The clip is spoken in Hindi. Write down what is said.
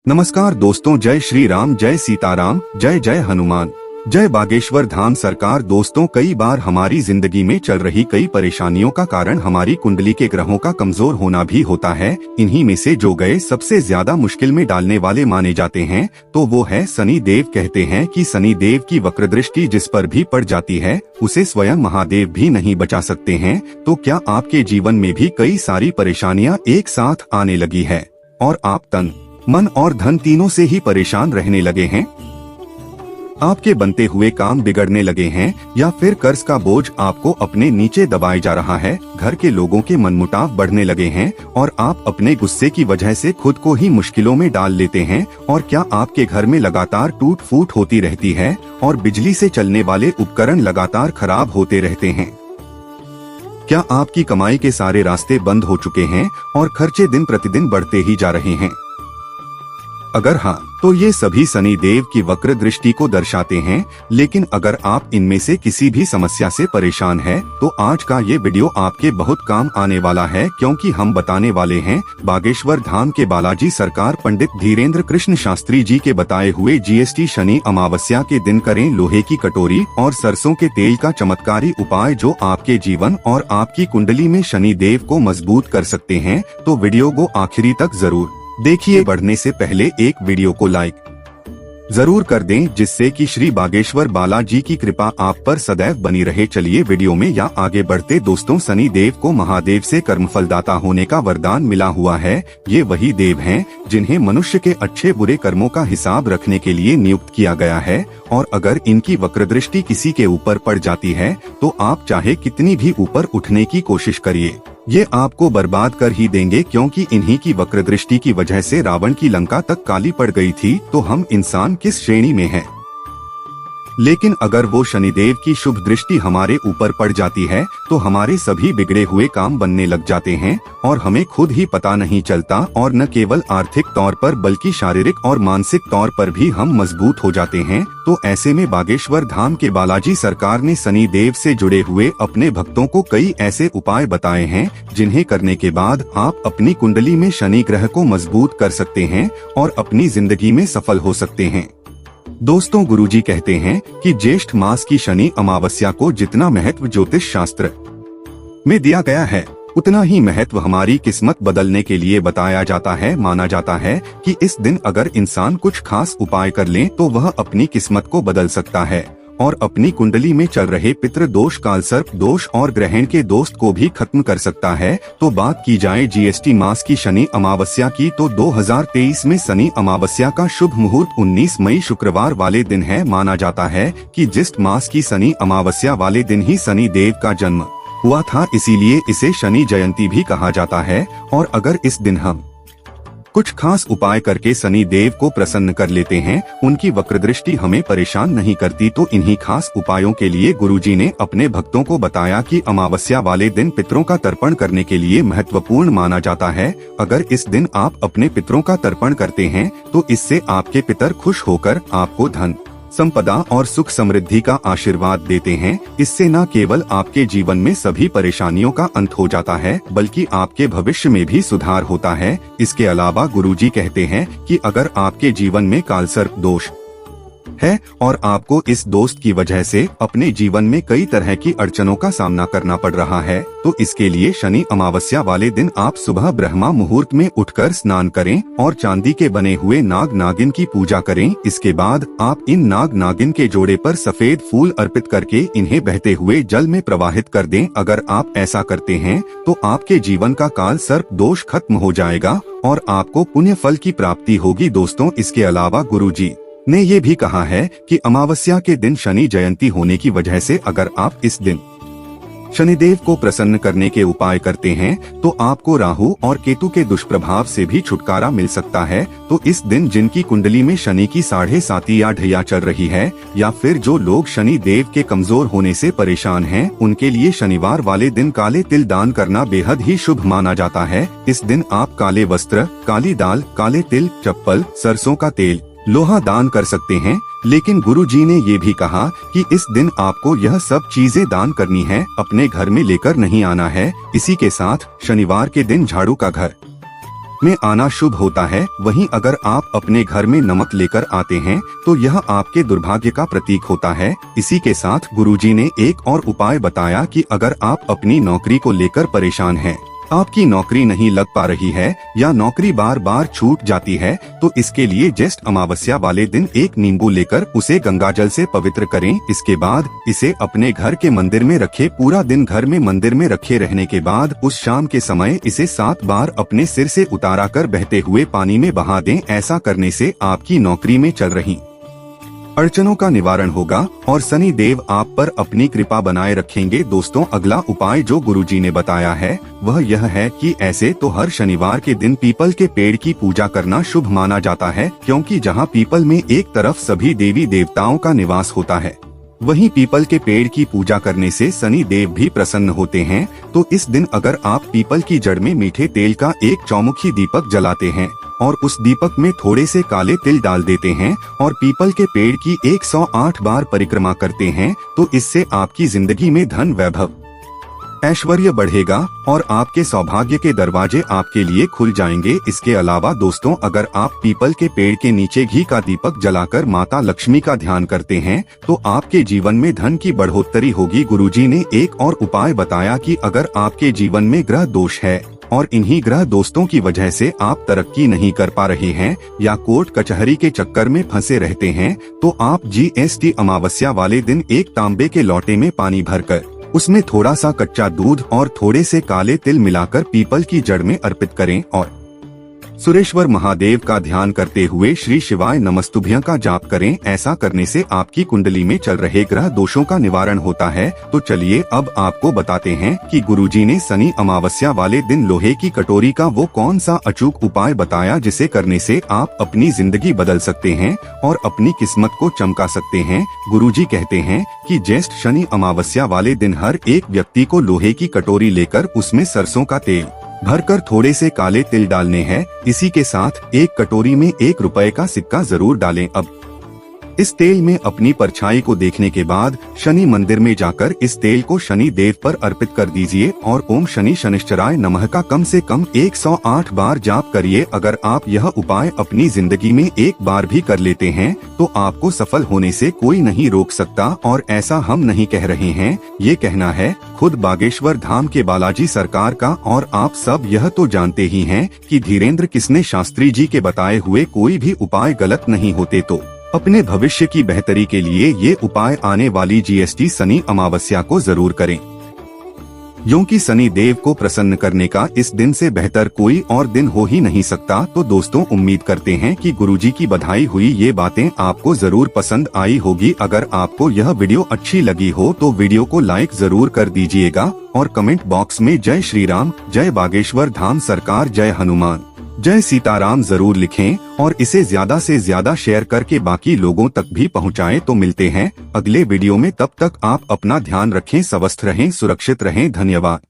नमस्कार दोस्तों, जय श्री राम, जय सीताराम, जय जय हनुमान, जय बागेश्वर धाम सरकार। दोस्तों, कई बार हमारी जिंदगी में चल रही कई परेशानियों का कारण हमारी कुंडली के ग्रहों का कमजोर होना भी होता है। इन्हीं में से जो गए सबसे ज्यादा मुश्किल में डालने वाले माने जाते हैं तो वो है शनि देव। कहते हैं कि शनि देव की वक्र दृष्टि जिस पर भी पड़ जाती है उसे स्वयं महादेव भी नहीं बचा सकते हैं। तो क्या आपके जीवन में भी कई सारी परेशानियां एक साथ आने लगी है और आप तन मन और धन तीनों से ही परेशान रहने लगे हैं? आपके बनते हुए काम बिगड़ने लगे हैं या फिर कर्ज का बोझ आपको अपने नीचे दबाए जा रहा है, घर के लोगों के मनमुटाव बढ़ने लगे हैं और आप अपने गुस्से की वजह से खुद को ही मुश्किलों में डाल लेते हैं? और क्या आपके घर में लगातार टूट फूट होती रहती है और बिजली से चलने वाले उपकरण लगातार खराब होते रहते हैं? क्या आपकी कमाई के सारे रास्ते बंद हो चुके हैं और खर्चे दिन प्रतिदिन बढ़ते ही जा रहे हैं? अगर हाँ, तो ये सभी शनि देव की वक्र दृष्टि को दर्शाते हैं। लेकिन अगर आप इनमें से किसी भी समस्या से परेशान हैं, तो आज का ये वीडियो आपके बहुत काम आने वाला है, क्योंकि हम बताने वाले हैं बागेश्वर धाम के बालाजी सरकार पंडित धीरेन्द्र कृष्ण शास्त्री जी के बताए हुए जीएसटी शनि अमावस्या के दिन करें लोहे की कटोरी और सरसों के तेल का चमत्कारी उपाय, जो आपके जीवन और आपकी कुंडली में शनि देव को मजबूत कर सकते हैं। तो वीडियो को आखिरी तक जरूर देखिए। बढ़ने से पहले एक वीडियो को लाइक जरूर कर दें, जिससे कि श्री बागेश्वर बालाजी की कृपा आप पर सदैव बनी रहे। चलिए वीडियो में या आगे बढ़ते। दोस्तों, शनि देव को महादेव से कर्मफलदाता होने का वरदान मिला हुआ है। ये वही देव हैं जिन्हें मनुष्य के अच्छे बुरे कर्मों का हिसाब रखने के लिए नियुक्त किया गया है। और अगर इनकी वक्र दृष्टि किसी के ऊपर पड़ जाती है तो आप चाहे कितनी भी ऊपर उठने की कोशिश करिए, ये आपको बर्बाद कर ही देंगे, क्योंकि इन्हीं की वक्र दृष्टि की वजह से रावण की लंका तक काली पड़ गई थी। तो हम इंसान किस श्रेणी में हैं? लेकिन अगर वो शनिदेव की शुभ दृष्टि हमारे ऊपर पड़ जाती है तो हमारे सभी बिगड़े हुए काम बनने लग जाते हैं और हमें खुद ही पता नहीं चलता। और न केवल आर्थिक तौर पर बल्कि शारीरिक और मानसिक तौर पर भी हम मजबूत हो जाते हैं। तो ऐसे में बागेश्वर धाम के बालाजी सरकार ने शनि देव से जुड़े हुए अपने भक्तों को कई ऐसे उपाय बताए हैं, जिन्हें करने के बाद आप अपनी कुंडली में शनि ग्रह को मजबूत कर सकते हैं और अपनी जिंदगी में सफल हो सकते हैं। दोस्तों, गुरुजी कहते हैं कि ज्येष्ठ मास की शनि अमावस्या को जितना महत्व ज्योतिष शास्त्र में दिया गया है, उतना ही महत्व हमारी किस्मत बदलने के लिए बताया जाता है। माना जाता है कि इस दिन अगर इंसान कुछ खास उपाय कर ले तो वह अपनी किस्मत को बदल सकता है और अपनी कुंडली में चल रहे पितृ दोष, कालसर्प दोष और ग्रहण के दोष को भी खत्म कर सकता है। तो बात की जाए जीएसटी मास की शनि अमावस्या की, तो 2023 में शनि अमावस्या का शुभ मुहूर्त 19 मई शुक्रवार वाले दिन है। माना जाता है कि ज्येष्ठ मास की शनि अमावस्या वाले दिन ही शनि देव का जन्म हुआ था, इसीलिए इसे शनि जयंती भी कहा जाता है। और अगर इस दिन हम कुछ खास उपाय करके शनि देव को प्रसन्न कर लेते हैं, उनकी वक्र दृष्टि हमें परेशान नहीं करती। तो इन्हीं खास उपायों के लिए गुरुजी ने अपने भक्तों को बताया कि अमावस्या वाले दिन पितरों का तर्पण करने के लिए महत्वपूर्ण माना जाता है। अगर इस दिन आप अपने पितरों का तर्पण करते हैं तो इससे आपके पितर खुश होकर आपको धन, संपदा और सुख समृद्धि का आशीर्वाद देते हैं। इससे न केवल आपके जीवन में सभी परेशानियों का अंत हो जाता है, बल्कि आपके भविष्य में भी सुधार होता है। इसके अलावा गुरुजी कहते हैं कि अगर आपके जीवन में कालसर्प दोष है और आपको इस दोस्त की वजह से अपने जीवन में कई तरह की अड़चनों का सामना करना पड़ रहा है, तो इसके लिए शनि अमावस्या वाले दिन आप सुबह ब्रह्मा मुहूर्त में उठकर स्नान करें और चांदी के बने हुए नाग नागिन की पूजा करें। इसके बाद आप इन नाग नागिन के जोड़े पर सफेद फूल अर्पित करके इन्हें बहते हुए जल में प्रवाहित कर दें। अगर आप ऐसा करते हैं तो आपके जीवन का काल सर्प दोष खत्म हो जाएगा और आपको पुण्य फल की प्राप्ति होगी। दोस्तों, इसके अलावा गुरुजी ने ये भी कहा है कि अमावस्या के दिन शनि जयंती होने की वजह से अगर आप इस दिन शनिदेव को प्रसन्न करने के उपाय करते हैं तो आपको राहु और केतु के दुष्प्रभाव से भी छुटकारा मिल सकता है। तो इस दिन जिनकी कुंडली में शनि की 7.5 या ढैया चल रही है, या फिर जो लोग शनि देव के कमजोर होने से परेशान हैं, उनके लिए शनिवार वाले दिन काले तिल दान करना बेहद ही शुभ माना जाता है। इस दिन आप काले वस्त्र, काली दाल, काले तिल, चप्पल, सरसों का तेल, लोहा दान कर सकते हैं। लेकिन गुरुजी ने ये भी कहा कि इस दिन आपको यह सब चीजें दान करनी है, अपने घर में लेकर नहीं आना है। इसी के साथ शनिवार के दिन झाड़ू का घर में आना शुभ होता है। वहीं अगर आप अपने घर में नमक लेकर आते हैं तो यह आपके दुर्भाग्य का प्रतीक होता है। इसी के साथ गुरुजी ने एक और उपाय बताया कि अगर आप अपनी नौकरी को लेकर परेशान हैं, आपकी नौकरी नहीं लग पा रही है या नौकरी बार बार छूट जाती है, तो इसके लिए ज्येष्ठ अमावस्या वाले दिन एक नींबू लेकर उसे गंगाजल से पवित्र करें। इसके बाद इसे अपने घर के मंदिर में रखें। पूरा दिन घर में मंदिर में रखे रहने के बाद उस शाम के समय इसे 7 बार अपने सिर से उतारा कर बहते हुए पानी में बहा दें। ऐसा करने से आपकी नौकरी में चल रही अड़चनों का निवारण होगा और शनि देव आप पर अपनी कृपा बनाए रखेंगे। दोस्तों, अगला उपाय जो गुरुजी ने बताया है वह यह है कि ऐसे तो हर शनिवार के दिन पीपल के पेड़ की पूजा करना शुभ माना जाता है, क्योंकि जहां पीपल में एक तरफ सभी देवी देवताओं का निवास होता है, वहीं पीपल के पेड़ की पूजा करने से शनि देव भी प्रसन्न होते हैं। तो इस दिन अगर आप पीपल की जड़ में मीठे तेल का एक चौमुखी दीपक जलाते हैं और उस दीपक में थोड़े से काले तिल डाल देते हैं और पीपल के पेड़ की 108 बार परिक्रमा करते हैं, तो इससे आपकी जिंदगी में धन, वैभव, ऐश्वर्य बढ़ेगा और आपके सौभाग्य के दरवाजे आपके लिए खुल जाएंगे। इसके अलावा दोस्तों, अगर आप पीपल के पेड़ के नीचे घी का दीपक जलाकर माता लक्ष्मी का ध्यान करते हैं तो आपके जीवन में धन की बढ़ोतरी होगी। गुरुजी ने एक और उपाय बताया कि अगर आपके जीवन में ग्रह दोष है और इन्हीं ग्रह दोस्तों की वजह से आप तरक्की नहीं कर पा रहे हैं या कोर्ट कचहरी के चक्कर में फंसे रहते हैं, तो आप जीएसटी अमावस्या वाले दिन एक तांबे के लोटे में पानी भरकर उसमें थोड़ा सा कच्चा दूध और थोड़े से काले तिल मिलाकर पीपल की जड़ में अर्पित करें और सुरेश्वर महादेव का ध्यान करते हुए श्री शिवाय नमस्तुभ्यं का जाप करें। ऐसा करने से आपकी कुंडली में चल रहे ग्रह दोषों का निवारण होता है। तो चलिए अब आपको बताते हैं कि गुरुजी ने शनि अमावस्या वाले दिन लोहे की कटोरी का वो कौन सा अचूक उपाय बताया जिसे करने से आप अपनी जिंदगी बदल सकते हैं और अपनी किस्मत को चमका सकते हैं। गुरुजी कहते हैं कि ज्येष्ठ शनि अमावस्या वाले दिन हर एक व्यक्ति को लोहे की कटोरी लेकर उसमें सरसों का तेल भरकर थोड़े से काले तिल डालने हैं। इसी के साथ एक कटोरी में 1 रुपए का सिक्का जरूर डालें। अब इस तेल में अपनी परछाई को देखने के बाद शनि मंदिर में जाकर इस तेल को शनि देव पर अर्पित कर दीजिए और ओम शनि शनिश्चराय नमः का कम से कम 108 बार जाप करिए। अगर आप यह उपाय अपनी जिंदगी में एक बार भी कर लेते हैं तो आपको सफल होने से कोई नहीं रोक सकता। और ऐसा हम नहीं कह रहे हैं, ये कहना है खुद बागेश्वर धाम के बालाजी सरकार का। और आप सब यह तो जानते ही हैं कि धीरेन्द्र किसने शास्त्री जी के बताए हुए कोई भी उपाय गलत नहीं होते। तो अपने भविष्य की बेहतरी के लिए ये उपाय आने वाली जीएसटी शनि अमावस्या को जरूर करें, क्योंकि शनि देव को प्रसन्न करने का इस दिन से बेहतर कोई और दिन हो ही नहीं सकता। तो दोस्तों, उम्मीद करते हैं कि गुरुजी की बताई हुई ये बातें आपको जरूर पसंद आई होगी। अगर आपको यह वीडियो अच्छी लगी हो तो वीडियो को लाइक जरूर कर दीजिएगा और कमेंट बॉक्स में जय श्री राम, जय बागेश्वर धाम सरकार, जय हनुमान, जय सीताराम जरूर लिखें और इसे ज्यादा से ज्यादा शेयर करके बाकी लोगों तक भी पहुंचाएं। तो मिलते हैं अगले वीडियो में, तब तक आप अपना ध्यान रखें, स्वस्थ रहें, सुरक्षित रहें। धन्यवाद।